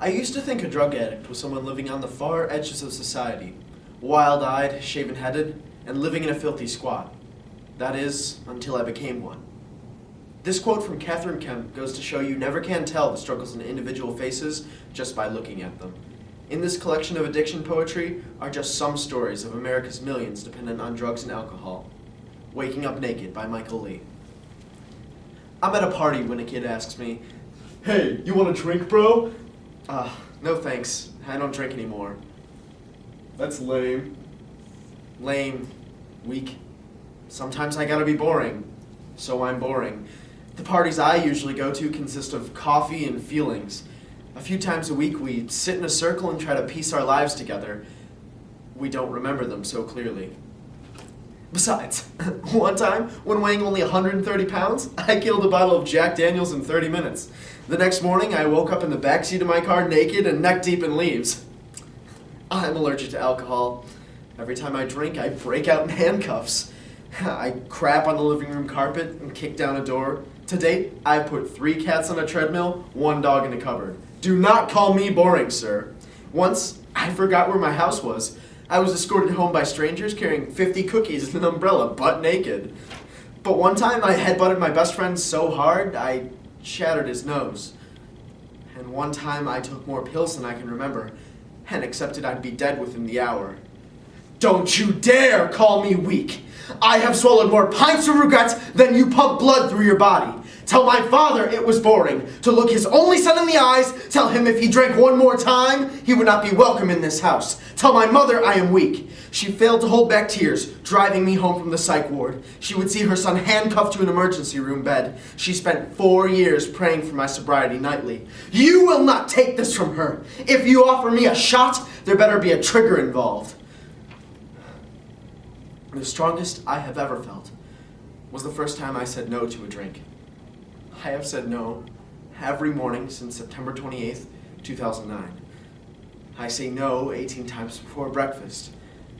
I used to think a drug addict was someone living on the far edges of society, wild-eyed, shaven-headed, and living in a filthy squat. That is, until I became one. This quote from Catherine Kemp goes to show you never can tell the struggles an individual faces just by looking at them. In this collection of addiction poetry are just some stories of America's millions dependent on drugs and alcohol. Waking Up Naked by Michael Lee. I'm at a party when a kid asks me, "Hey, you want a drink, bro?" No thanks. I don't drink anymore. That's lame. Lame. Weak. Sometimes I gotta be boring. So I'm boring. The parties I usually go to consist of coffee and feelings. A few times a week we sit in a circle and try to piece our lives together. We don't remember them so clearly. Besides, one time, when weighing only 130 pounds, I killed a bottle of Jack Daniels in 30 minutes. The next morning, I woke up in the backseat of my car naked and neck deep in leaves. I'm allergic to alcohol. Every time I drink, I break out in handcuffs. I crap on the living room carpet and kick down a door. To date, I've put 3 cats on a treadmill, 1 dog in a cupboard. Do not call me boring, sir. Once, I forgot where my house was. I was escorted home by strangers carrying 50 cookies and an umbrella, butt naked. But one time, I headbutted my best friend so hard, I shattered his nose. And one time, I took more pills than I can remember, and accepted I'd be dead within the hour. Don't you dare call me weak! I have swallowed more pints of regrets than you pump blood through your body. Tell my father it was boring to look his only son in the eyes, tell him if he drank one more time, he would not be welcome in this house. Tell my mother I am weak. She failed to hold back tears, driving me home from the psych ward. She would see her son handcuffed to an emergency room bed. She spent 4 years praying for my sobriety nightly. You will not take this from her. If you offer me a shot, there better be a trigger involved. The strongest I have ever felt was the first time I said no to a drink. I have said no every morning since September 28th, 2009. I say no 18 times before breakfast,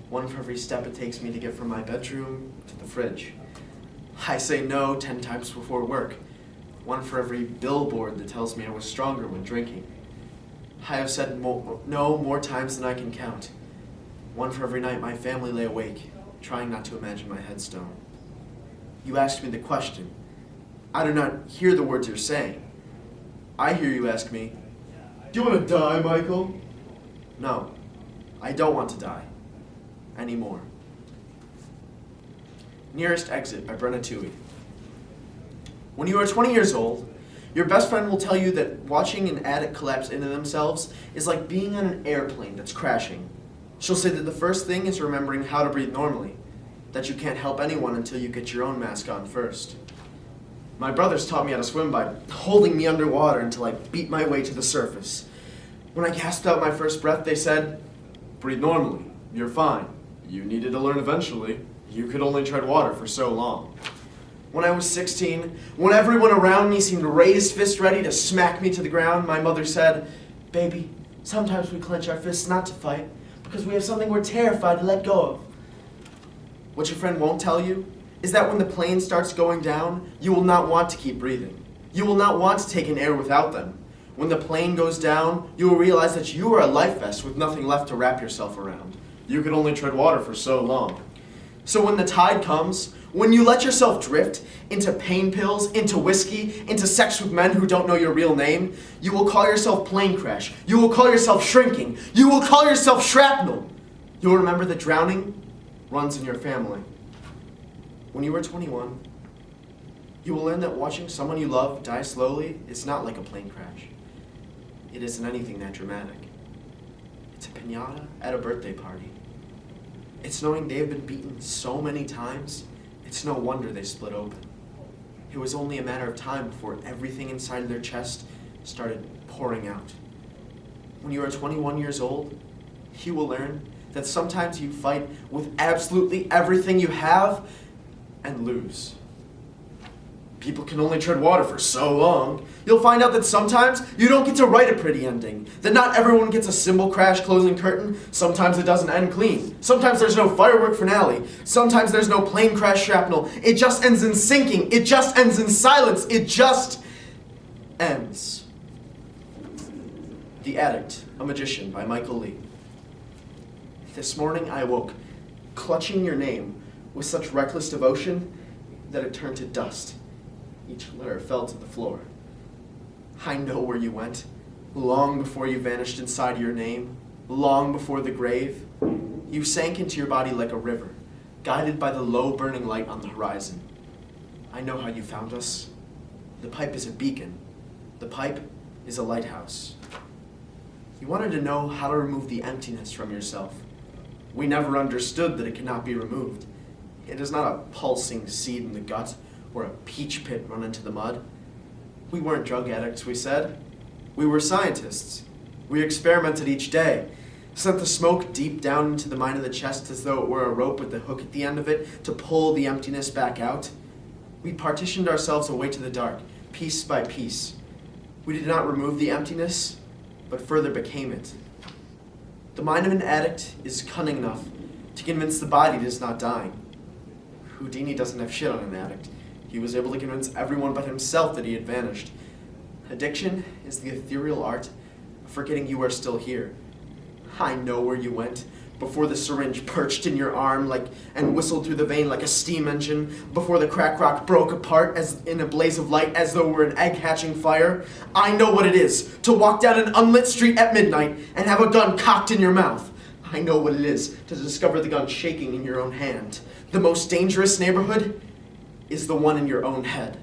1 for every step it takes me to get from my bedroom to the fridge. I say no 10 times before work, 1 for every billboard that tells me I was stronger when drinking. I have said no more times than I can count, 1 for every night my family lay awake, trying not to imagine my headstone. You asked me the question. I do not hear the words you're saying. I hear you ask me, Do you want to die, Michael? no, I don't want to die. Anymore. Nearest Exit by Brenna Toohey. When you are 20 years old, your best friend will tell you that watching an addict collapse into themselves is like being on an airplane that's crashing. She'll say that the first thing is remembering how to breathe normally, that you can't help anyone until you get your own mask on first. My brothers taught me how to swim by holding me underwater until I beat my way to the surface. When I gasped out my first breath, they said, Breathe normally. You're fine. You needed to learn eventually. You could only tread water for so long. When I was 16, when everyone around me seemed raised fist ready to smack me to the ground, my mother said, "Baby, sometimes we clench our fists not to fight, because we have something we're terrified to let go of." What your friend won't tell you is that when the plane starts going down, you will not want to keep breathing. You will not want to take in air without them. When the plane goes down, you will realize that you are a life vest with nothing left to wrap yourself around. You could only tread water for so long. So when the tide comes, when you let yourself drift into pain pills, into whiskey, into sex with men who don't know your real name, you will call yourself plane crash. You will call yourself shrinking. You will call yourself shrapnel. You will remember that drowning runs in your family. When you are 21, you will learn that watching someone you love die slowly is not like a plane crash. It isn't anything that dramatic. It's a piñata at a birthday party. It's knowing they have been beaten so many times, it's no wonder they split open. It was only a matter of time before everything inside their chest started pouring out. When you are 21 years old, you will learn that sometimes you fight with absolutely everything you have and lose. People can only tread water for so long. You'll find out that sometimes you don't get to write a pretty ending, that not everyone gets a cymbal crash closing curtain, sometimes it doesn't end clean, sometimes there's no firework finale, sometimes there's no plane crash shrapnel, it just ends in sinking, it just ends in silence, it just ends. The Addict, a Magician by Michael Lee. This morning I awoke, clutching your name with such reckless devotion that it turned to dust. Each letter fell to the floor. I know where you went, long before you vanished inside your name, long before the grave. You sank into your body like a river, guided by the low burning light on the horizon. I know how you found us. The pipe is a beacon. The pipe is a lighthouse. You wanted to know how to remove the emptiness from yourself. We never understood that it cannot be removed. It is not a pulsing seed in the gut or a peach pit run into the mud. We weren't drug addicts, we said. We were scientists. We experimented each day, sent the smoke deep down into the mine of the chest as though it were a rope with a hook at the end of it to pull the emptiness back out. We partitioned ourselves away to the dark, piece by piece. We did not remove the emptiness, but further became it. The mind of an addict is cunning enough to convince the body it is not dying. Houdini doesn't have shit on an addict. He was able to convince everyone but himself that he had vanished. Addiction is the ethereal art of forgetting you are still here. I know where you went before the syringe perched in your arm and whistled through the vein like a steam engine, before the crack rock broke apart as in a blaze of light as though it were an egg hatching fire. I know what it is to walk down an unlit street at midnight and have a gun cocked in your mouth. I know what it is to discover the gun shaking in your own hand. The most dangerous neighborhood is the one in your own head.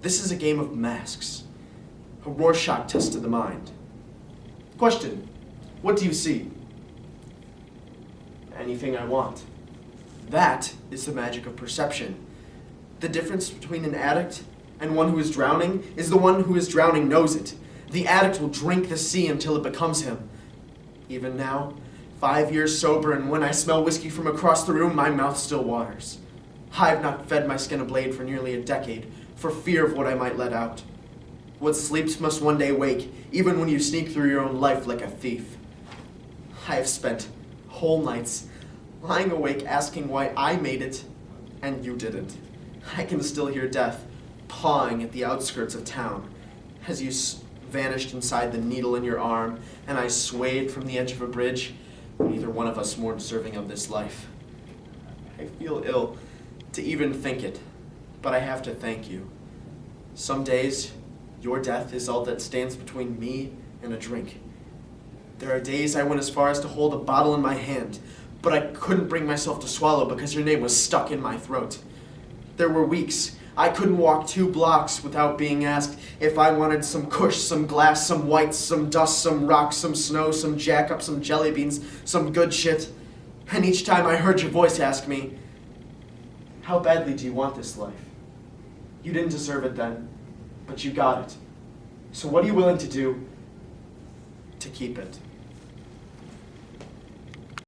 This is a game of masks, a Rorschach test of the mind. Question: what do you see? Anything I want. That is the magic of perception. The difference between an addict and one who is drowning is the one who is drowning knows it. The addict will drink the sea until it becomes him. Even now, 5 years sober, and when I smell whiskey from across the room, my mouth still waters. I have not fed my skin a blade for nearly a decade, for fear of what I might let out. What sleeps must one day wake, even when you sneak through your own life like a thief. I have spent whole nights lying awake asking why I made it and you didn't. I can still hear death pawing at the outskirts of town as you vanished inside the needle in your arm and I swayed from the edge of a bridge, neither one of us more deserving of this life. I feel ill to even think it, but I have to thank you. Some days, your death is all that stands between me and a drink. There are days I went as far as to hold a bottle in my hand, but I couldn't bring myself to swallow because your name was stuck in my throat. There were weeks I couldn't walk 2 blocks without being asked if I wanted some kush, some glass, some whites, some dust, some rocks, some snow, some jack-up, some jelly beans, some good shit. And each time I heard your voice ask me, how badly do you want this life? You didn't deserve it then, but you got it. So what are you willing to do to keep it?